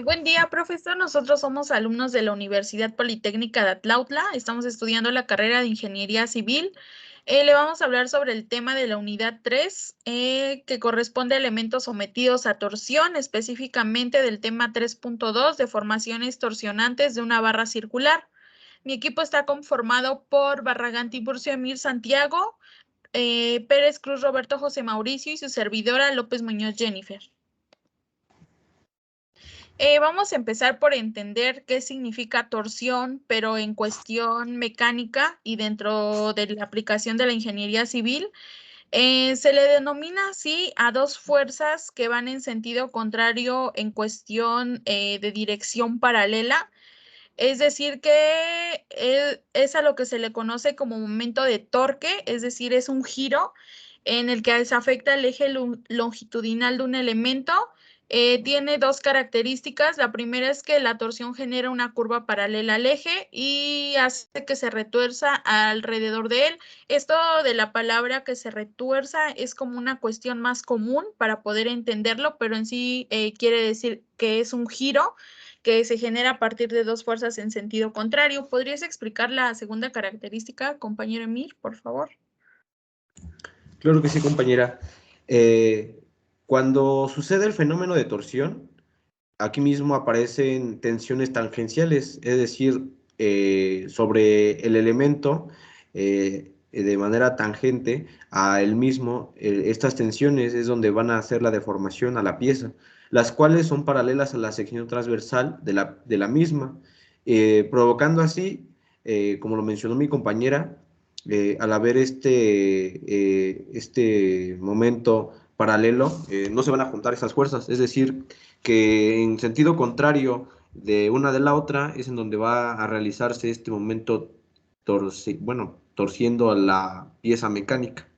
Buen día, profesor. Nosotros somos alumnos de la Universidad Politécnica de Atlautla. Estamos estudiando la carrera de Ingeniería Civil. Le vamos a hablar sobre el tema de la unidad 3, que corresponde a elementos sometidos a torsión, específicamente del tema 3.2, deformaciones torsionantes de una barra circular. Mi equipo está conformado por Barragán Tiburcio Emir Santiago, Pérez Cruz Roberto José Mauricio y su servidora López Muñoz Jennifer. Vamos a empezar por entender qué significa torsión, pero en cuestión mecánica y dentro de la aplicación de la ingeniería civil. Se le denomina así a dos fuerzas que van en sentido contrario en cuestión de dirección paralela. Es decir, que es a lo que se le conoce como momento de torque, es decir, es un giro en el que se afecta el eje longitudinal de un elemento. Tiene dos características. La primera es que la torsión genera una curva paralela al eje y hace que se retuerza alrededor de él. Esto de la palabra que se retuerza es como una cuestión más común para poder entenderlo, pero en sí quiere decir que es un giro que se genera a partir de dos fuerzas en sentido contrario. ¿Podrías explicar la segunda característica, compañero Emir, por favor? Claro que sí, compañera. Cuando sucede el fenómeno de torsión, aquí mismo aparecen tensiones tangenciales, es decir, sobre el elemento de manera tangente a él mismo. Estas tensiones es donde van a hacer la deformación a la pieza, las cuales son paralelas a la sección transversal de la misma, provocando así, como lo mencionó mi compañera, al haber este momento paralelo, no se van a juntar esas fuerzas, es decir, que en sentido contrario de una de la otra es en donde va a realizarse este momento torciendo a la pieza mecánica.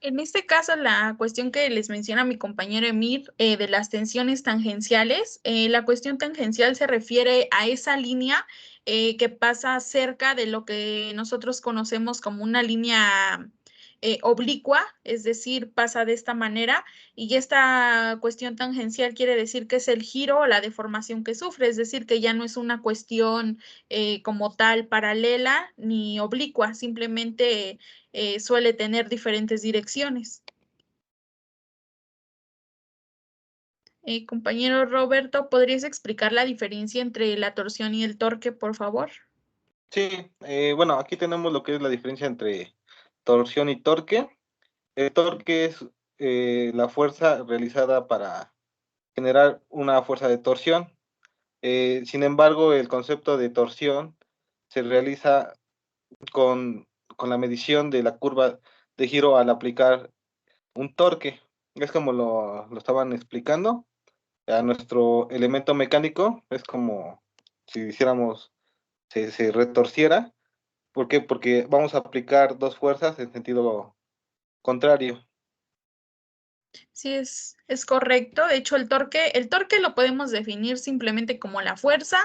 En este caso, la cuestión que les menciona mi compañero Emir de las tensiones tangenciales, la cuestión tangencial se refiere a esa línea que pasa cerca de lo que nosotros conocemos como una línea oblicua, es decir, pasa de esta manera, y esta cuestión tangencial quiere decir que es el giro o la deformación que sufre, es decir, que ya no es una cuestión como tal paralela ni oblicua, simplemente suele tener diferentes direcciones. Compañero Roberto, ¿podrías explicar la diferencia entre la torsión y el torque, por favor? Sí, bueno, aquí tenemos lo que es la diferencia entre torsión y torque. El torque es la fuerza realizada para generar una fuerza de torsión. Sin embargo, el concepto de torsión se realiza con la medición de la curva de giro al aplicar un torque. Es como lo estaban explicando. A nuestro elemento mecánico es como si hiciéramos, se retorciera. ¿Por qué? Porque vamos a aplicar dos fuerzas en sentido contrario. Sí, es correcto. De hecho, el torque lo podemos definir simplemente como la fuerza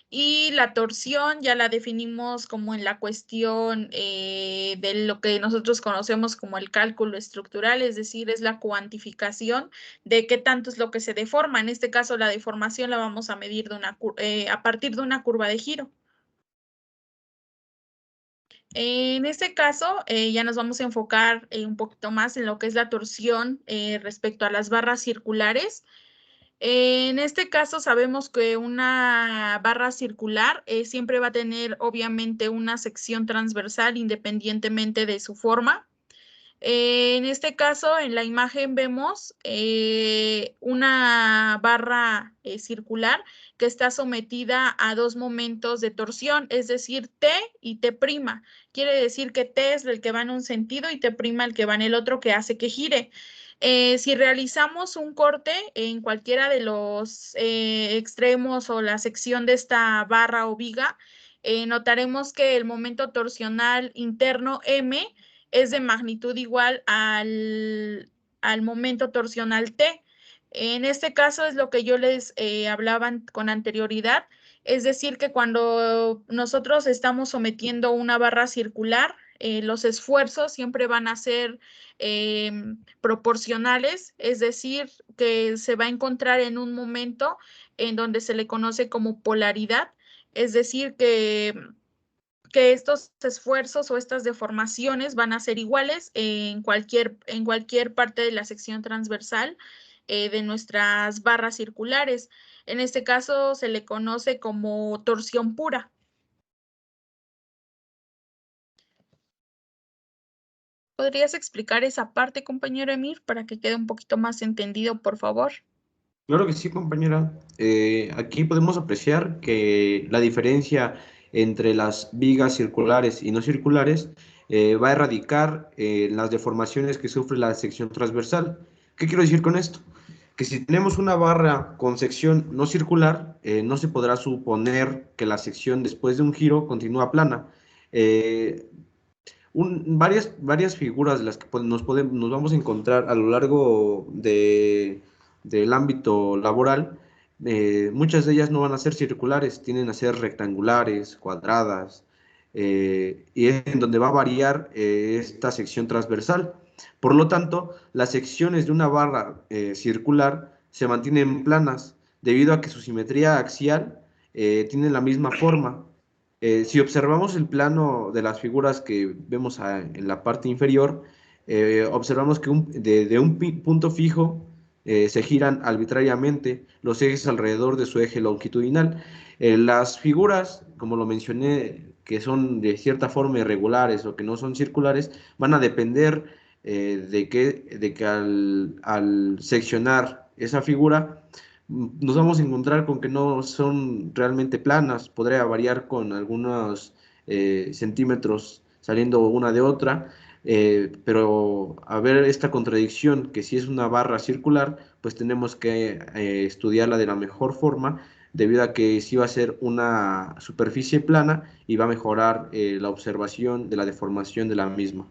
y la torsión ya la definimos como en la cuestión de lo que nosotros conocemos como el cálculo estructural, es decir, es la cuantificación de qué tanto es lo que se deforma. En este caso, la deformación la vamos a medir a partir de una curva de giro. En este caso, ya nos vamos a enfocar un poquito más en lo que es la torsión respecto a las barras circulares. En este caso, sabemos que una barra circular siempre va a tener, obviamente, una sección transversal independientemente de su forma. En este caso, en la imagen vemos una barra circular que está sometida a dos momentos de torsión, es decir, T y T'. Quiere decir que T es el que va en un sentido y T' el que va en el otro, que hace que gire. Si realizamos un corte en cualquiera de los extremos o la sección de esta barra o viga, notaremos que el momento torsional interno M es de magnitud igual al momento torsional T. En este caso es lo que yo les hablaba con anterioridad, es decir, que cuando nosotros estamos sometiendo una barra circular, los esfuerzos siempre van a ser proporcionales, es decir, que se va a encontrar en un momento en donde se le conoce como polaridad, es decir, que estos esfuerzos o estas deformaciones van a ser iguales en cualquier parte de la sección transversal de nuestras barras circulares. En este caso se le conoce como torsión pura. ¿Podrías explicar esa parte, compañero Emir, para que quede un poquito más entendido, por favor? Claro que sí, compañera. Aquí podemos apreciar que la diferencia entre las vigas circulares y no circulares va a erradicar las deformaciones que sufre la sección transversal. ¿Qué quiero decir con esto? Que si tenemos una barra con sección no circular, no se podrá suponer que la sección después de un giro continúa plana. Eh, varias figuras de las que nos vamos a encontrar a lo largo del ámbito laboral, muchas de ellas no van a ser circulares, tienden a ser rectangulares, cuadradas, y es en donde va a variar esta sección transversal. Por lo tanto, las secciones de una barra circular se mantienen planas debido a que su simetría axial tiene la misma forma. Si observamos el plano de las figuras que vemos en la parte inferior, observamos que de un punto fijo se giran arbitrariamente los ejes alrededor de su eje longitudinal. Las figuras, como lo mencioné, que son de cierta forma irregulares o que no son circulares, van a depender de que al seccionar esa figura, nos vamos a encontrar con que no son realmente planas, podría variar con algunos centímetros saliendo una de otra, pero a ver esta contradicción, que si es una barra circular, pues tenemos que estudiarla de la mejor forma, debido a que sí va a ser una superficie plana y va a mejorar la observación de la deformación de la misma.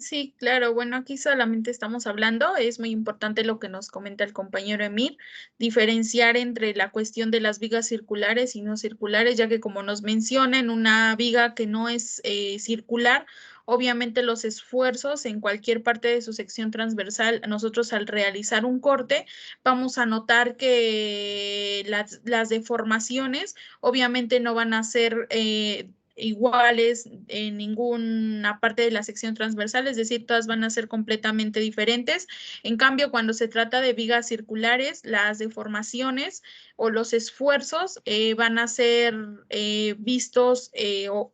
Sí, claro. Bueno, aquí solamente estamos hablando, es muy importante lo que nos comenta el compañero Emir, diferenciar entre la cuestión de las vigas circulares y no circulares, ya que como nos menciona en una viga que no es circular, obviamente los esfuerzos en cualquier parte de su sección transversal, nosotros al realizar un corte, vamos a notar que las deformaciones obviamente no van a ser iguales en ninguna parte de la sección transversal, es decir, todas van a ser completamente diferentes. En cambio, cuando se trata de vigas circulares, las deformaciones o los esfuerzos van a ser vistos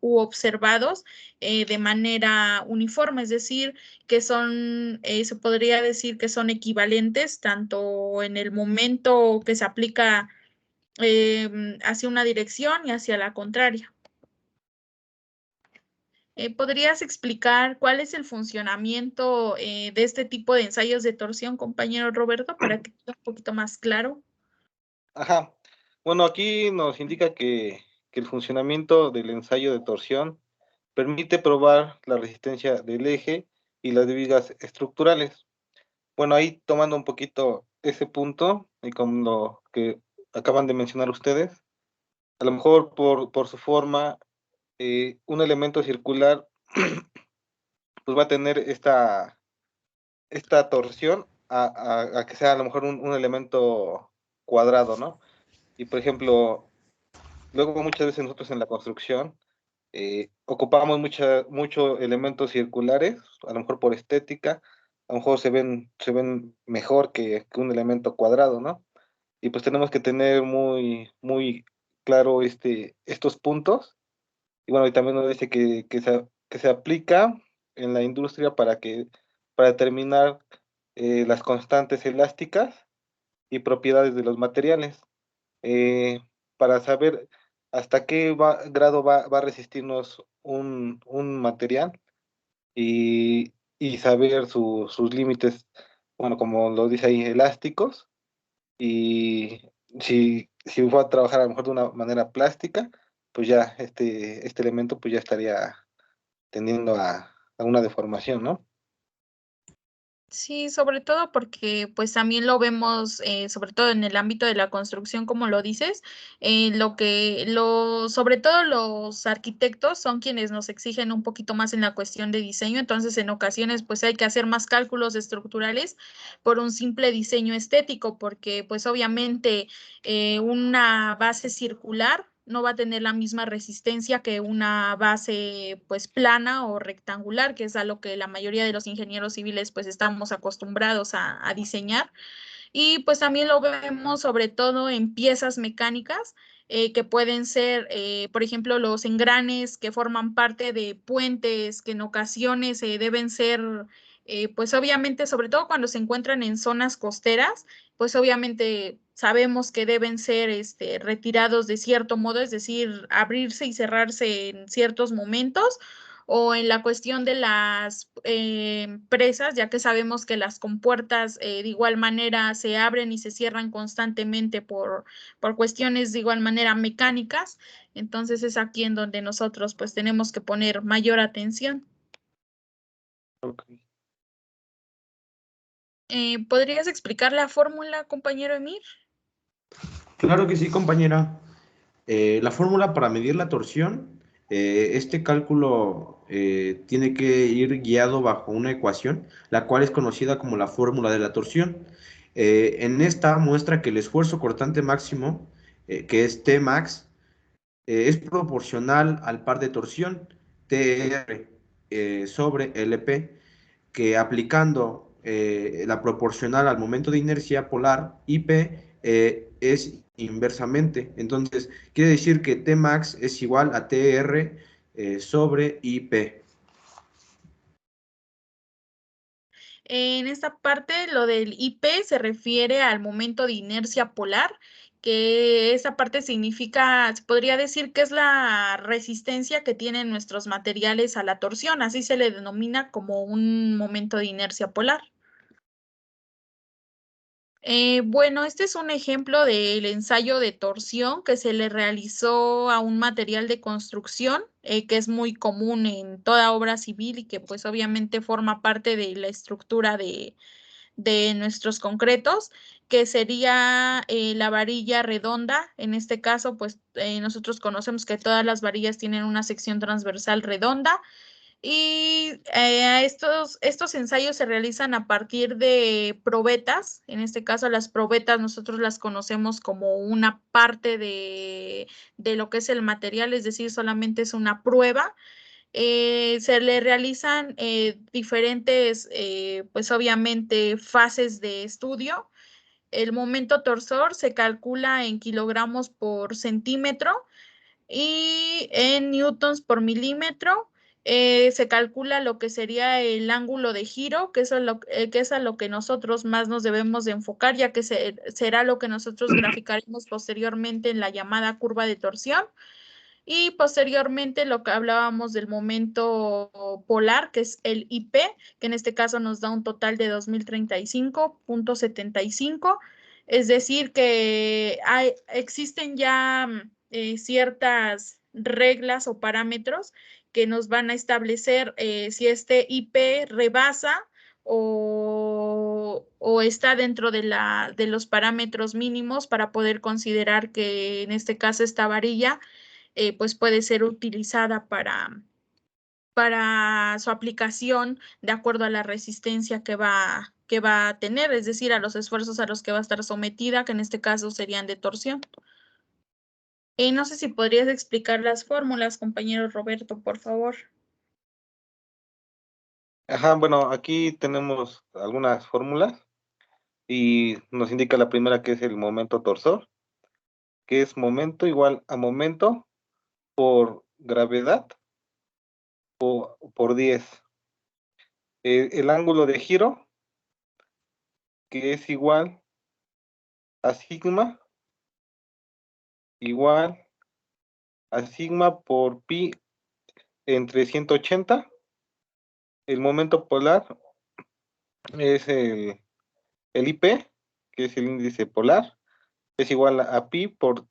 u observados de manera uniforme, es decir, que son, se podría decir que son equivalentes tanto en el momento que se aplica hacia una dirección y hacia la contraria. ¿Podrías explicar cuál es el funcionamiento de este tipo de ensayos de torsión, compañero Roberto, para que quede un poquito más claro? Ajá. Bueno, aquí nos indica que el funcionamiento del ensayo de torsión permite probar la resistencia del eje y las vigas estructurales. Bueno, ahí tomando un poquito ese punto y con lo que acaban de mencionar ustedes, a lo mejor por su forma, un elemento circular pues va a tener esta torsión a que sea a lo mejor un elemento cuadrado, ¿no? Y por ejemplo, luego muchas veces nosotros en la construcción ocupamos muchos elementos circulares, a lo mejor por estética, a lo mejor se ven mejor que un elemento cuadrado, ¿no? Y pues tenemos que tener muy claro estos puntos. Y bueno, y también nos dice que se aplica en la industria para determinar las constantes elásticas y propiedades de los materiales, para saber hasta qué grado va a resistirnos un material y saber sus límites, bueno, como lo dice ahí, elásticos, y si si voy a trabajar a lo mejor de una manera plástica, pues ya este elemento pues ya estaría tendiendo a una deformación, ¿no? Sí, sobre todo porque pues también lo vemos, sobre todo en el ámbito de la construcción, como lo dices, sobre todo los arquitectos son quienes nos exigen un poquito más en la cuestión de diseño, entonces en ocasiones pues hay que hacer más cálculos estructurales por un simple diseño estético, porque pues obviamente una base circular no va a tener la misma resistencia que una base pues plana o rectangular, que es a lo que la mayoría de los ingenieros civiles pues estamos acostumbrados a diseñar. Y pues también lo vemos sobre todo en piezas mecánicas que pueden ser, por ejemplo, los engranes que forman parte de puentes que en ocasiones deben ser, pues obviamente, sobre todo cuando se encuentran en zonas costeras, pues obviamente sabemos que deben ser retirados de cierto modo, es decir, abrirse y cerrarse en ciertos momentos o en la cuestión de las presas, ya que sabemos que las compuertas de igual manera se abren y se cierran constantemente por cuestiones de igual manera mecánicas. Entonces es aquí en donde nosotros pues tenemos que poner mayor atención. Okay. ¿Podrías explicar la fórmula, compañero Emir? Claro que sí, compañera. La fórmula para medir la torsión, este cálculo tiene que ir guiado bajo una ecuación, la cual es conocida como la fórmula de la torsión. En esta muestra que el esfuerzo cortante máximo, que es Tmax, es proporcional al par de torsión TR sobre LP, que aplicando la proporcional al momento de inercia polar, IP, es inversamente. Entonces, quiere decir que Tmax es igual a TR sobre IP. En esta parte, lo del IP se refiere al momento de inercia polar, que esa parte significa, se podría decir que es la resistencia que tienen nuestros materiales a la torsión, así se le denomina como un momento de inercia polar. Bueno, este es un ejemplo del ensayo de torsión que se le realizó a un material de construcción que es muy común en toda obra civil y que pues obviamente forma parte de la estructura de nuestros concretos, que sería la varilla redonda. En este caso, pues nosotros conocemos que todas las varillas tienen una sección transversal redonda y estos ensayos se realizan a partir de probetas. En este caso, las probetas nosotros las conocemos como una parte de lo que es el material, es decir, solamente es una prueba. Se le realizan diferentes, pues obviamente, fases de estudio. El momento torsor se calcula en kilogramos por centímetro y en newtons por milímetro. Se calcula lo que sería el ángulo de giro, que que es a lo que nosotros más nos debemos de enfocar, ya que será lo que nosotros graficaremos posteriormente en la llamada curva de torsión. Y posteriormente lo que hablábamos del momento polar, que es el IP, que en este caso nos da un total de 2035.75. Es decir, que existen ya ciertas reglas o parámetros que nos van a establecer si este IP rebasa o está dentro de los parámetros mínimos para poder considerar que en este caso esta varilla pues puede ser utilizada para su aplicación de acuerdo a la resistencia que va a tener, es decir, a los esfuerzos a los que va a estar sometida, que en este caso serían de torsión. No sé si podrías explicar las fórmulas, compañero Roberto, por favor. Ajá, bueno, aquí tenemos algunas fórmulas y nos indica la primera que es el momento torsor, que es momento igual a momento por gravedad por 10. El ángulo de giro, que es igual a sigma, igual a sigma por pi entre 180. El momento polar es el IP, que es el índice polar, es igual a pi por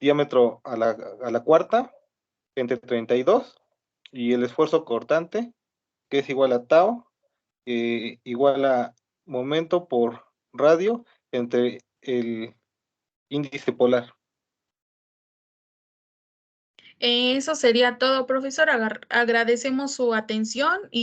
diámetro a la cuarta entre 32, y el esfuerzo cortante, que es igual a tau, igual a momento por radio entre el índice polar. Eso sería todo, profesor. Agradecemos su atención y